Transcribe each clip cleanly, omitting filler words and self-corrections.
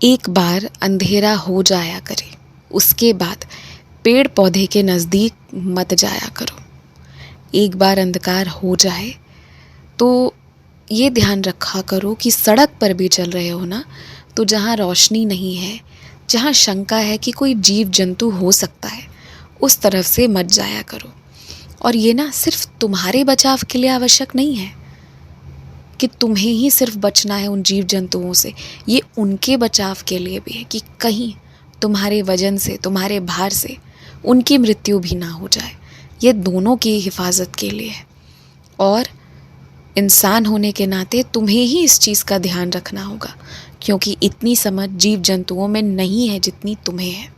एक बार अंधेरा हो जाया करे, उसके बाद पेड़ पौधे के नज़दीक मत जाया करो। एक बार अंधकार हो जाए तो ये ध्यान रखा करो कि सड़क पर भी चल रहे हो ना, तो जहाँ रोशनी नहीं है, जहाँ शंका है कि कोई जीव जंतु हो सकता है, उस तरफ से मत जाया करो। और ये ना सिर्फ तुम्हारे बचाव के लिए आवश्यक नहीं है कि तुम्हें ही सिर्फ बचना है उन जीव जंतुओं से, ये उनके बचाव के लिए भी है कि कहीं तुम्हारे वजन से, तुम्हारे भार से उनकी मृत्यु भी ना हो जाए। ये दोनों की हिफाजत के लिए है। और इंसान होने के नाते तुम्हें ही इस चीज़ का ध्यान रखना होगा, क्योंकि इतनी समझ जीव जंतुओं में नहीं है जितनी तुम्हें है।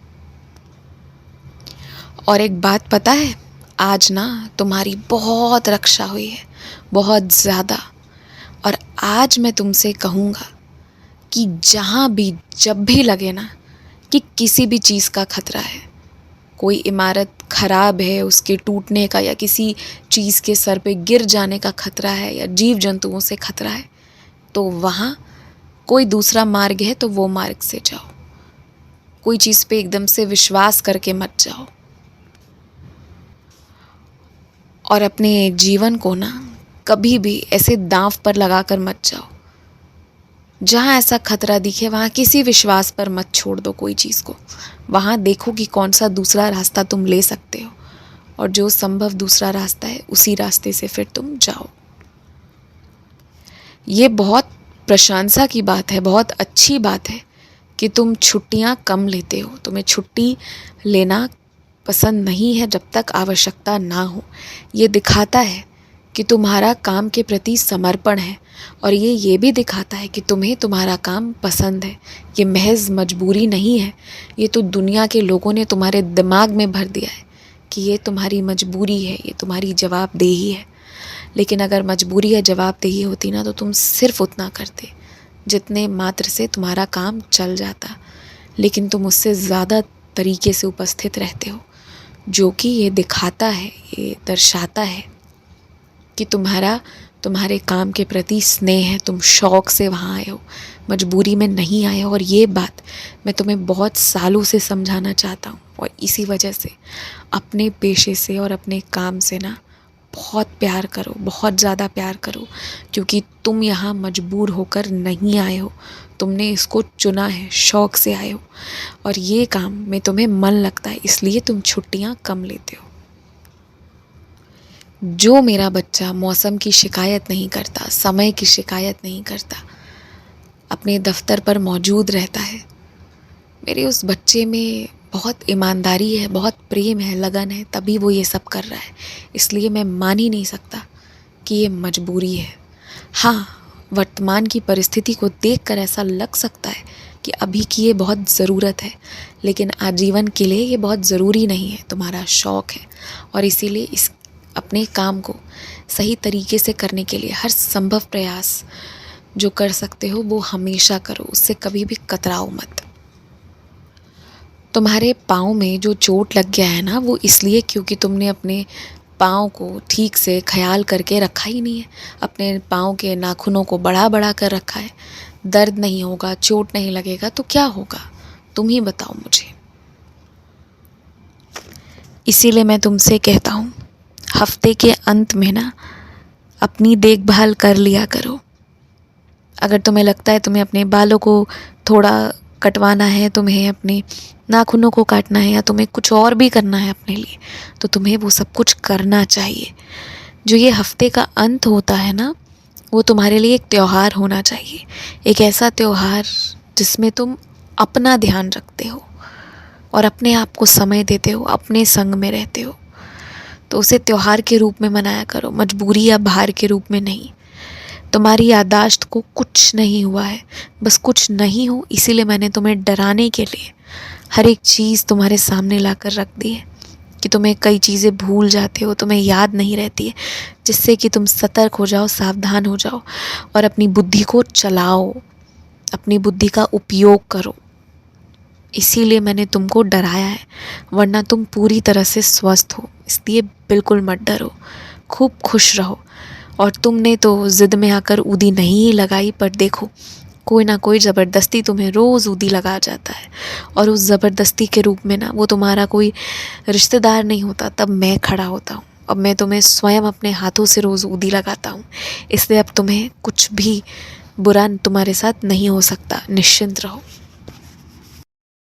और एक बात पता है, आज ना तुम्हारी बहुत रक्षा हुई है, बहुत ज़्यादा। और आज मैं तुमसे कहूँगा कि जहाँ भी जब भी लगे ना कि किसी भी चीज़ का खतरा है, कोई इमारत खराब है उसके टूटने का, या किसी चीज़ के सर पे गिर जाने का खतरा है, या जीव जंतुओं से खतरा है, तो वहाँ कोई दूसरा मार्ग है तो वो मार्ग से जाओ। कोई चीज़ पे एकदम से विश्वास करके मत जाओ। और अपने जीवन को ना कभी भी ऐसे दांव पर लगा कर मत जाओ। जहाँ ऐसा खतरा दिखे वहाँ किसी विश्वास पर मत छोड़ दो कोई चीज़ को। वहाँ देखो कि कौन सा दूसरा रास्ता तुम ले सकते हो, और जो संभव दूसरा रास्ता है उसी रास्ते से फिर तुम जाओ। ये बहुत प्रशंसा की बात है, बहुत अच्छी बात है कि तुम छुट्टियाँ कम लेते हो। तुम्हें छुट्टी लेना पसंद नहीं है जब तक आवश्यकता ना हो। ये दिखाता है कि तुम्हारा काम के प्रति समर्पण है, और ये भी दिखाता है कि तुम्हें तुम्हारा काम पसंद है। ये महज मजबूरी नहीं है, ये तो दुनिया के लोगों ने तुम्हारे दिमाग में भर दिया है कि ये तुम्हारी मजबूरी है, ये तुम्हारी जवाबदेही है। लेकिन अगर मजबूरी या जवाबदेही होती ना, तो तुम सिर्फ उतना करते जितने मात्र से तुम्हारा काम चल जाता। लेकिन तुम उससे ज़्यादा तरीके से उपस्थित रहते हो, जो कि ये दिखाता है, ये दर्शाता है कि तुम्हारे काम के प्रति स्नेह है। तुम शौक़ से वहाँ आए हो, मजबूरी में नहीं आए हो। और ये बात मैं तुम्हें बहुत सालों से समझाना चाहता हूँ, और इसी वजह से अपने पेशे से और अपने काम से ना बहुत प्यार करो, बहुत ज़्यादा प्यार करो, क्योंकि तुम यहाँ मजबूर होकर नहीं आए हो। तुमने इसको चुना है, शौक़ से आए हो, और ये काम में तुम्हें मन लगता है, इसलिए तुम छुट्टियाँ कम लेते हो। जो मेरा बच्चा मौसम की शिकायत नहीं करता, समय की शिकायत नहीं करता, अपने दफ्तर पर मौजूद रहता है, मेरे उस बच्चे में बहुत ईमानदारी है, बहुत प्रेम है, लगन है, तभी वो ये सब कर रहा है। इसलिए मैं मान ही नहीं सकता कि ये मजबूरी है। हाँ, वर्तमान की परिस्थिति को देखकर ऐसा लग सकता है कि अभी की ये बहुत ज़रूरत है, लेकिन आजीवन के लिए ये बहुत ज़रूरी नहीं है। तुम्हारा शौक़ है, और इसीलिए इस अपने काम को सही तरीके से करने के लिए हर संभव प्रयास जो कर सकते हो वो हमेशा करो, उससे कभी भी कतराओ मत। तुम्हारे पाँव में जो चोट लग गया है ना, वो इसलिए क्योंकि तुमने अपने पाँव को ठीक से ख्याल करके रखा ही नहीं है। अपने पाँव के नाखूनों को बढ़ा बढ़ा कर रखा है। दर्द नहीं होगा, चोट नहीं लगेगा तो क्या होगा, तुम ही बताओ मुझे। इसीलिए मैं तुमसे कहता हूँ, हफ्ते के अंत में ना अपनी देखभाल कर लिया करो। अगर तुम्हें लगता है तुम्हें अपने बालों को थोड़ा कटवाना है, तुम्हें अपने नाखूनों को काटना है, या तुम्हें कुछ और भी करना है अपने लिए, तो तुम्हें वो सब कुछ करना चाहिए। जो ये हफ्ते का अंत होता है ना, वो तुम्हारे लिए एक त्यौहार होना चाहिए। एक ऐसा त्यौहार जिसमें तुम अपना ध्यान रखते हो और अपने आप को समय देते हो, अपने संग में रहते हो। तो उसे त्यौहार के रूप में मनाया करो, मजबूरी या भार के रूप में नहीं। तुम्हारी याददाश्त को कुछ नहीं हुआ है, बस कुछ नहीं हो, इसीलिए मैंने तुम्हें डराने के लिए हर एक चीज़ तुम्हारे सामने लाकर रख दी है कि तुम्हें कई चीज़ें भूल जाते हो, तुम्हें याद नहीं रहती है, जिससे कि तुम सतर्क हो जाओ, सावधान हो जाओ और अपनी बुद्धि को चलाओ, अपनी बुद्धि का उपयोग करो। इसीलिए मैंने तुमको डराया है, वरना तुम पूरी तरह से स्वस्थ हो। इसलिए बिल्कुल मत डरो, खूब खुश रहो। और तुमने तो ज़िद में आकर ऊदी नहीं लगाई, पर देखो कोई ना कोई ज़बरदस्ती तुम्हें रोज़ ऊदी लगा जाता है, और उस ज़बरदस्ती के रूप में ना वो तुम्हारा कोई रिश्तेदार नहीं होता, तब मैं खड़ा होता हूँ। अब मैं तुम्हें स्वयं अपने हाथों से रोज़ ऊदी लगाता हूँ, इसलिए अब तुम्हें कुछ भी बुरा तुम्हारे साथ नहीं हो सकता, निश्चिंत रहो।